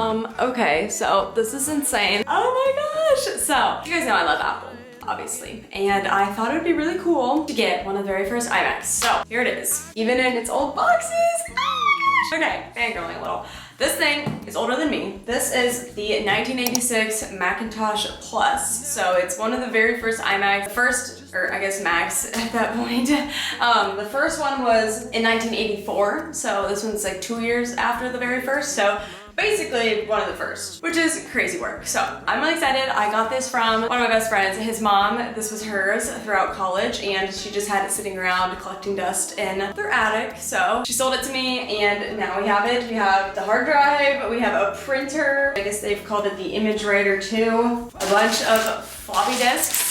Okay, so this is insane. Oh my gosh! So, you guys know I love Apple, obviously. And I thought it would be really cool to get one of the very first iMacs. So, here it is. Even in its old boxes. Oh my gosh! Okay, fangirling a little. This thing is older than me. This is the 1986 Macintosh Plus. So it's one of the very first iMacs, the first, or I guess Macs at that point. The first one was in 1984. So this one's like 2 years after the very first. So basically one of the first, which is crazy work. So I'm really excited. I got this from one of my best friends, his mom. This was hers throughout college, and she just had it sitting around collecting dust in their attic. So she sold it to me, and now we have it. We have the hard drive, we have a printer. I guess they've called it the image writer too. A bunch of floppy disks,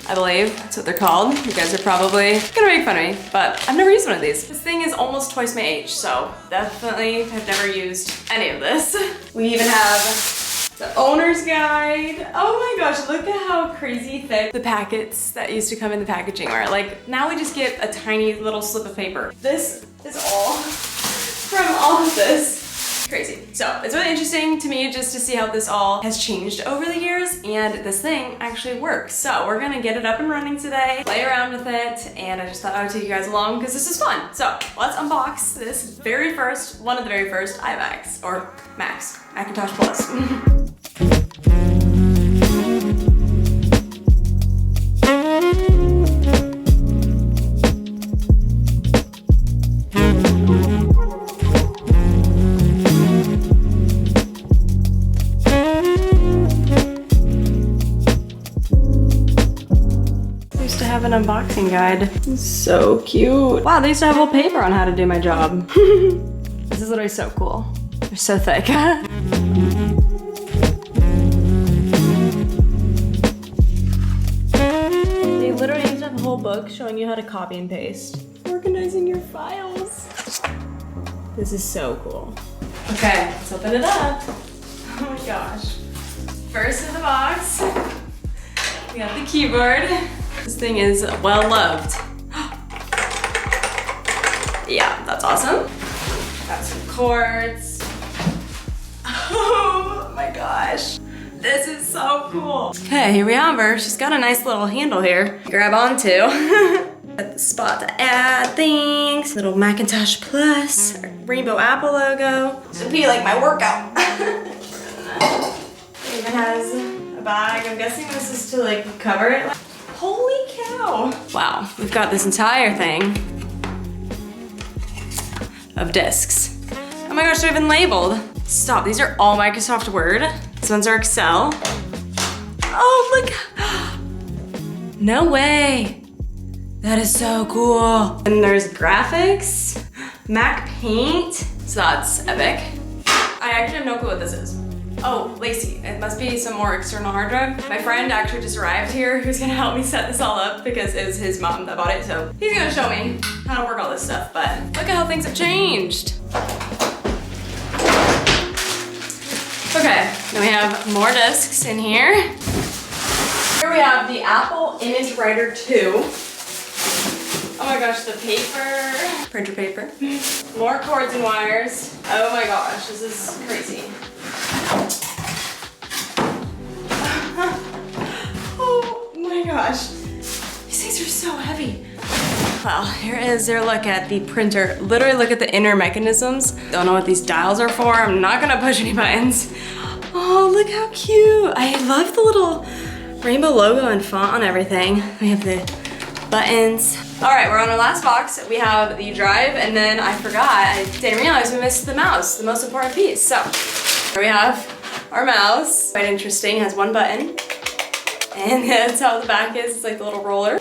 I believe that's what they're called. You guys are probably gonna make fun of me, but I've never used one of these. This thing is almost twice my age, so definitely have never used any of this. We even have the owner's guide. Oh my gosh, look at how crazy thick the packets that used to come in the packaging are. Like, now we just get a tiny little slip of paper. This is all from all of this. Crazy. So it's really interesting to me just to see how this all has changed over the years, and this thing actually works. So we're gonna get it up and running today, play around with it, and I just thought I would take you guys along because this is fun. So let's unbox this very first, one of the very first iMacs, or Macs, Macintosh Plus. Have an unboxing guide. So cute. Wow, they used to have a whole paper on how to do my job. This is literally so cool. They're so thick. They literally used to have a whole book showing you how to copy and paste. Organizing your files. This is so cool. Okay, let's open it up. Oh my gosh. First in the box, we got the keyboard. This thing is well loved. Yeah, that's awesome. Got some cords. Oh my gosh. This is so cool. Okay, here we have her. She's got a nice little handle here to grab onto. Got the spot to add things. Little Macintosh Plus, rainbow Apple logo. This would be like my workout. It even has a bag. I'm guessing this is to like cover it. Holy cow. Wow, we've got this entire thing of discs. Oh my gosh, they're even labeled. Stop, these are all Microsoft Word. These ones are Excel. Oh, look. No way. That is so cool. And there's graphics, Mac Paint. So that's epic. I actually have no clue what this is. Oh, Lacey, it must be some more external hard drive. My friend actually just arrived here who's gonna help me set this all up because it was his mom that bought it, so he's gonna show me how to work all this stuff, but look at how things have changed. Okay, then we have more discs in here. Here we have the Apple Image Writer 2. Oh my gosh, the paper. Printer paper. More cords and wires. Oh my gosh, this is crazy. Oh my gosh. These things are so heavy. Well, here is their look at the printer. Literally look at the inner mechanisms. Don't know what these dials are for. I'm not gonna push any buttons. Oh, look how cute. I love the little rainbow logo and font on everything. We have the buttons. All right, we're on our last box. We have the drive, and then I forgot, I didn't realize we missed the mouse, the most important piece. So, here we have our mouse. Quite interesting, has one button. And that's how the back is, it's like the little roller.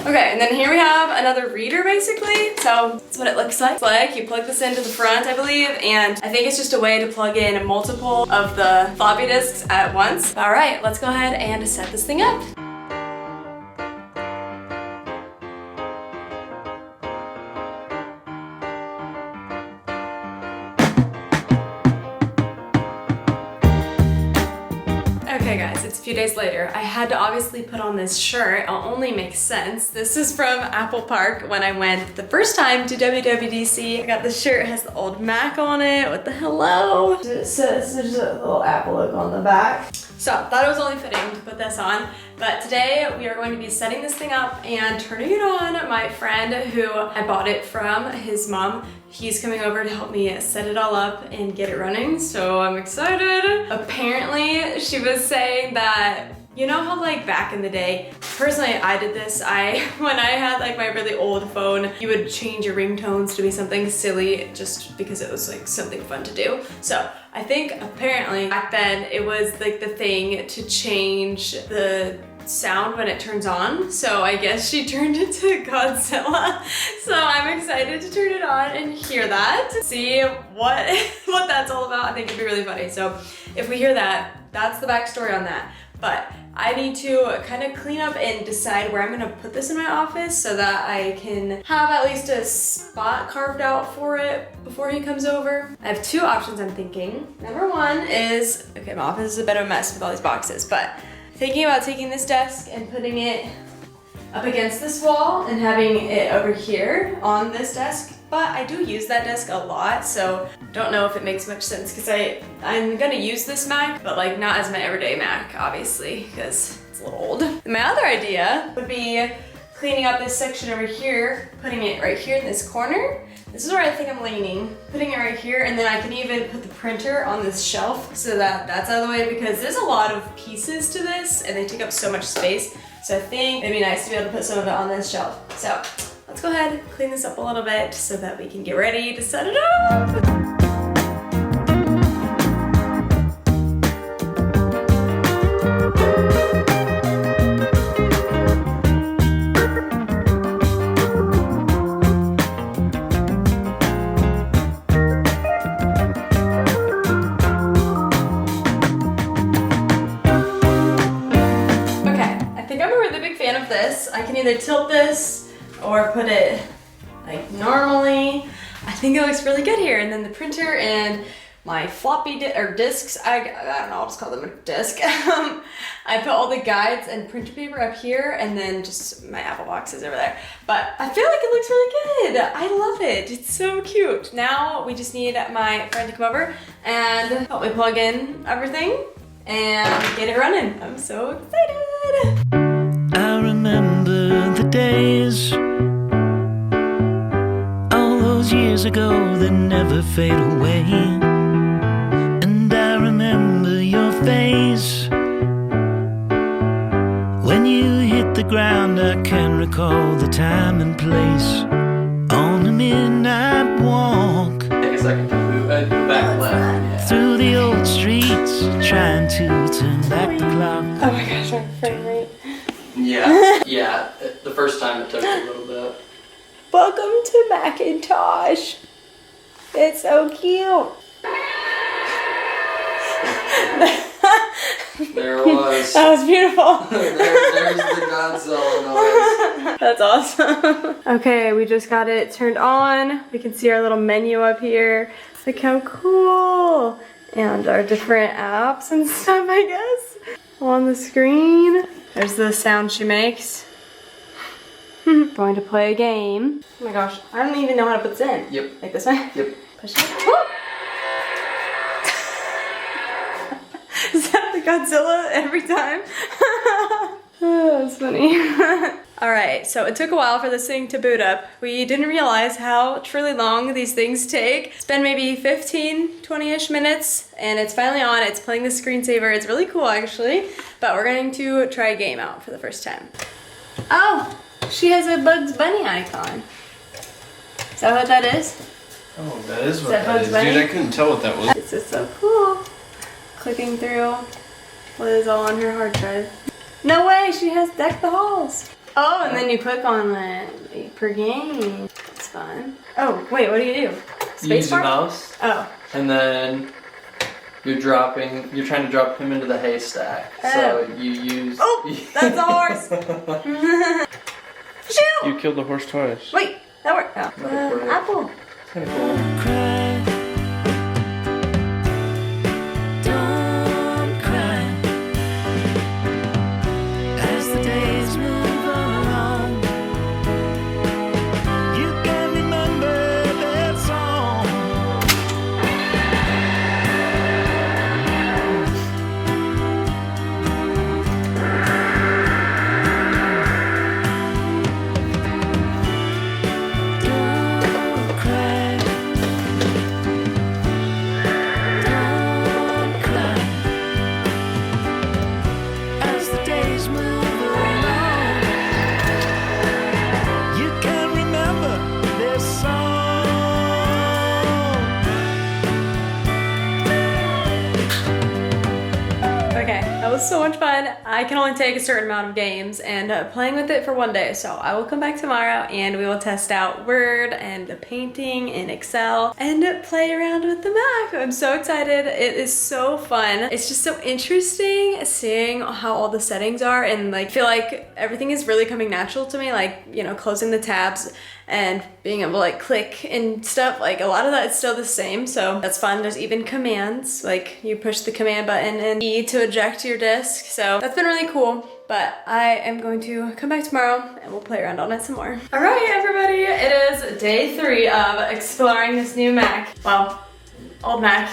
Okay, and then here we have another reader basically. So that's what it looks like. It's like you plug this into the front, I believe, and I think it's just a way to plug in multiple of the floppy disks at once. All right, let's go ahead and set this thing up. Okay guys, it's a few days later. I had to obviously put on this shirt. It only makes sense. This is from Apple Park when I went the first time to WWDC. I got this shirt, it has the old Mac on it with the hello. It says there's a little Apple logo on the back. So I thought it was only fitting to put this on, but today we are going to be setting this thing up and turning it on. My friend who I bought it from, his mom, he's coming over to help me set it all up and get it running, so I'm excited. Apparently, she was saying that, you know how like back in the day, personally I did this, when I had like my really old phone, you would change your ringtones to be something silly just because it was like something fun to do. So I think apparently back then it was like the thing to change the sound when it turns on. So I guess she turned it to Godzilla. So I'm excited to turn it on and hear that. See what that's all about. I think it'd be really funny. So if we hear that, that's the backstory on that. But I need to kind of clean up and decide where I'm gonna put this in my office so that I can have at least a spot carved out for it before he comes over. I have two options I'm thinking. Number one is, okay, my office is a bit of a mess with all these boxes, but thinking about taking this desk and putting it up against this wall and having it over here on this desk. But I do use that desk a lot, so don't know if it makes much sense because I'm gonna use this Mac, but like not as my everyday Mac, obviously, because it's a little old. My other idea would be cleaning up this section over here, putting it right here in this corner. This is where I think I'm leaning, putting it right here, and then I can even put the printer on this shelf so that that's out of the way because there's a lot of pieces to this and they take up so much space. So I think it'd be nice to be able to put some of it on this shelf. So let's go ahead and clean this up a little bit so that we can get ready to set it up. I can either tilt this or put it like normally. I think it looks really good here. And then the printer and my floppy discs, I don't know, I'll just call them a disc. I put all the guides and printer paper up here and then just my Apple boxes over there. But I feel like it looks really good. I love it. It's so cute. Now we just need my friend to come over and help me plug in everything and get it running. I'm so excited. I remember the days, all those years ago that never fade away. And I remember your face when you hit the ground. I can recall the time and place on a midnight walk. Take a second to move it back left. Through the old streets, trying to turn back the clock. Oh my gosh, I'm frame rate. Yeah, the first time it took a little bit. Welcome to Macintosh. It's so cute. There it was. That was beautiful. There's the Godzilla noise. That's awesome. Okay, we just got it turned on. We can see our little menu up here. Look how cool. And our different apps and stuff, I guess, on the screen. There's the sound she makes. Going to play a game. Oh my gosh, I don't even know how to put this in. Yep. Like this way? Yep. Push it. Oh! Is that the Godzilla every time? Oh, that's funny. Alright, so it took a while for this thing to boot up. We didn't realize how truly long these things take. It's been maybe 15, 20-ish minutes, and it's finally on. It's playing the screensaver. It's really cool, actually. But we're going to try a game out for the first time. Oh, she has a Bugs Bunny icon. Is that what that is? Oh, that is what that that Bugs is. Bunny? Dude, I couldn't tell what that was. This is so cool. Clicking through what is all on her hard drive. No way, she has Deck the Halls. Oh, and then you click on it per game. That's fun. Oh, wait, what do? You use the mouse, and then you're trying to drop him into the haystack. So you use... Oh, that's a horse. Shoot! You killed the horse twice. Wait, that worked. Oh. Apple. Kind of cool. Don't cry. was so much fun. I can only take a certain amount of games and playing with it for one day. So I will come back tomorrow and we will test out Word and painting in Excel and play around with the Mac. I'm so excited. It is so fun. It's just so interesting seeing how all the settings are and like feel like everything is really coming natural to me. Like, you know, closing the tabs and being able to like click and stuff, like a lot of that is still the same, so that's fun. There's even commands, like you push the command button and E to eject your disk, so that's been really cool. But I am going to come back tomorrow and we'll play around on it some more. All right, everybody, it is day 3 of exploring this new Mac. Well, old Mac.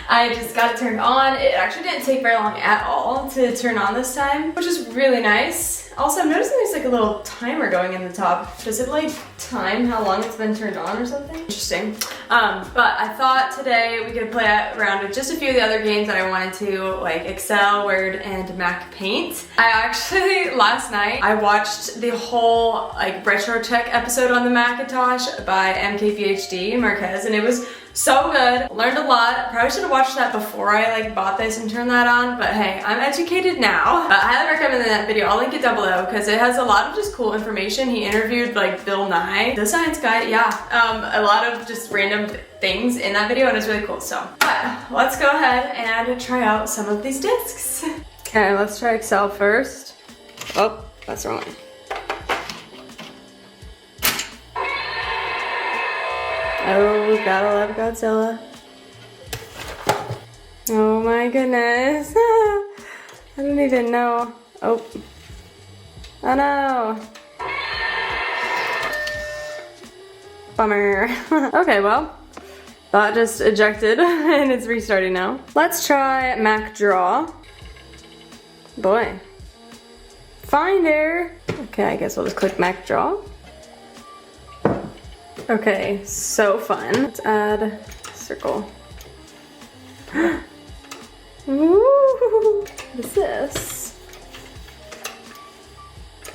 I just got it turned on. It actually didn't take very long at all to turn on this time, which is really nice. Also, I'm noticing there's like a little timer going in the top. Does it like time how long it's been turned on or something? Interesting. But I thought today we could play around with just a few of the other games that I wanted to, like Excel, Word, and Mac Paint. I actually, last night, I watched the whole like retro tech episode on the Macintosh by MKPhD Marquez, and it was so good. Learned a lot. Probably should have watched that before I like bought this and turned that on, but hey, I'm educated now. I highly recommend that video. I'll link it down below because it has a lot of just cool information. He interviewed like Bill Nye, the science guy, yeah. A lot of just random things in that video and it's really cool. So, but let's go ahead and try out some of these discs. Okay, let's try Excel first. Oh, that's the wrong one. Oh, gotta love Godzilla. Oh my goodness. I don't even know. Oh. Oh no. Bummer. Okay, well, that just ejected and it's restarting now. Let's try Mac Draw. Boy. Finder. Okay, I guess we'll just click Mac Draw. Okay, so fun. Let's add circle. Ooh, what is this?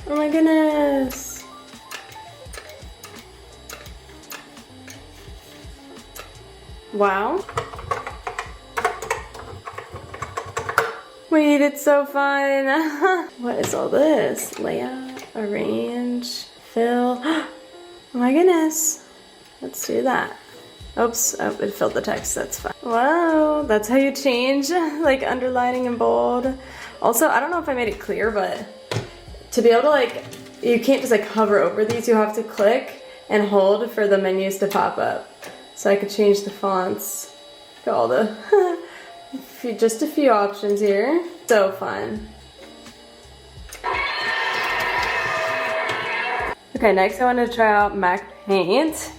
Oh my goodness. Wow. Wait, it's so fun. What is all this? Layout, arrange, fill. Oh my goodness. Let's do that. Oops, oh, it filled the text, that's fine. Wow, that's how you change, like underlining and bold. Also, I don't know if I made it clear, but to be able to like, you can't just like hover over these, you have to click and hold for the menus to pop up. So I could change the fonts. Got all the, just a few options here. So fun. Okay, next I want to try out Mac Paint.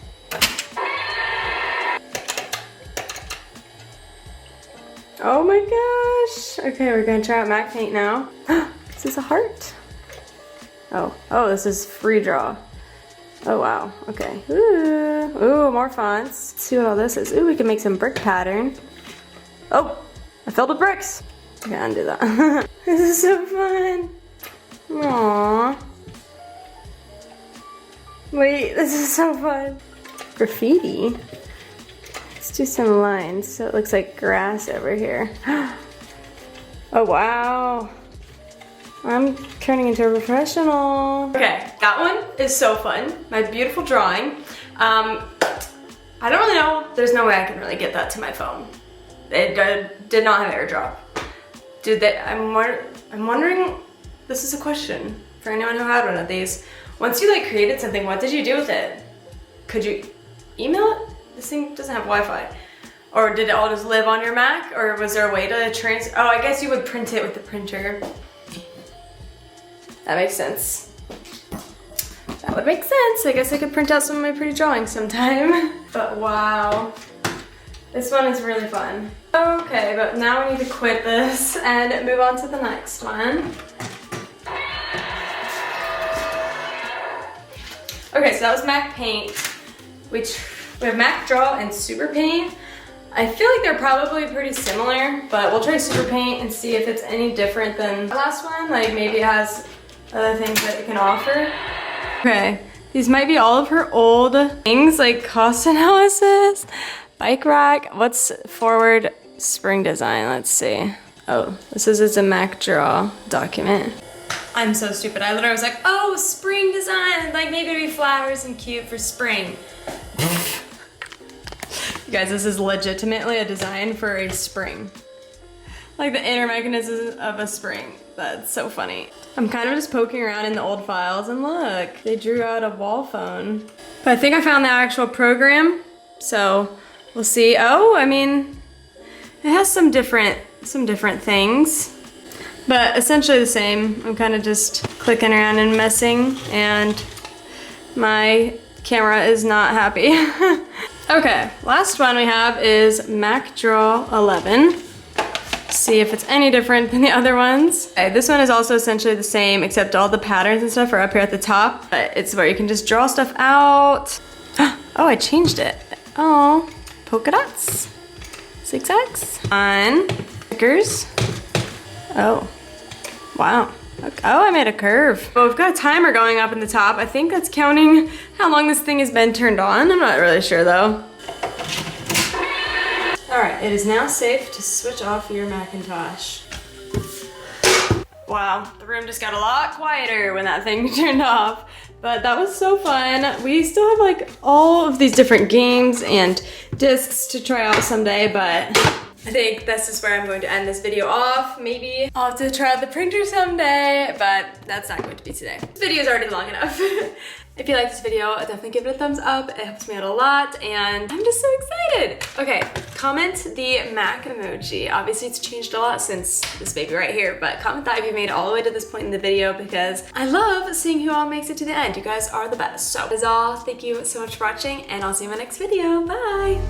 Oh my gosh. Okay, we're gonna try out Mac Paint now. This is a heart. Oh, this is free draw. Oh wow, okay. Ooh, more fonts. Let's see what all this is. Ooh, we can make some brick pattern. Oh, I filled with bricks. Okay, undo that. This is so fun. Aww. Wait, this is so fun. Graffiti. Let's do some lines so it looks like grass over here. Oh wow. I'm turning into a professional. Okay, that one is so fun. My beautiful drawing. I don't really know. There's no way I can really get that to my phone. It did not have AirDrop. I'm wondering, this is a question for anyone who had one of these. Once you like created something, what did you do with it? Could you email it? This thing doesn't have Wi-Fi. Or did it all just live on your Mac? Or was there a way to oh, I guess you would print it with the printer. That makes sense. That would make sense. I guess I could print out some of my pretty drawings sometime. But wow, this one is really fun. Okay, but now we need to quit this and move on to the next one. Okay, so that was Mac Paint. We have Mac Draw and Super Paint. I feel like they're probably pretty similar, but we'll try Super Paint and see if it's any different than the last one. Like maybe it has other things that it can offer. Okay, these might be all of her old things like cost analysis, bike rack. What's forward spring design? Let's see. Oh, this is a Mac Draw document. I'm so stupid. I literally was like, oh, spring design. Like maybe it'd be flowers and cute for spring. You guys, this is legitimately a design for a spring. Like the inner mechanism of a spring. That's so funny. I'm kind of just poking around in the old files and look, they drew out a wall phone. But I think I found the actual program, so we'll see. Oh, I mean, it has some different things, but essentially the same. I'm kind of just clicking around and messing, and my camera is not happy. Okay, last one we have is Mac Draw 11. See if it's any different than the other ones. Okay, this one is also essentially the same, except all the patterns and stuff are up here at the top, but it's where you can just draw stuff out. Oh, I changed it. Oh, polka dots, zigzags, on stickers. Oh, wow. Okay. Oh, I made a curve. Well, we've got a timer going up in the top. I think that's counting how long this thing has been turned on. I'm not really sure though. All right, it is now safe to switch off your Macintosh. Wow, the room just got a lot quieter when that thing turned off, but that was so fun. We still have like all of these different games and discs to try out someday, but I think this is where I'm going to end this video off. Maybe I'll have to try out the printer someday, but that's not going to be today. This video is already long enough. If you like this video, definitely give it a thumbs up. It helps me out a lot, and I'm just so excited. Okay, comment the Mac emoji. Obviously, it's changed a lot since this baby right here, but comment that if you made it all the way to this point in the video, because I love seeing who all makes it to the end. You guys are the best. So, that is all. Thank you so much for watching, and I'll see you in my next video. Bye!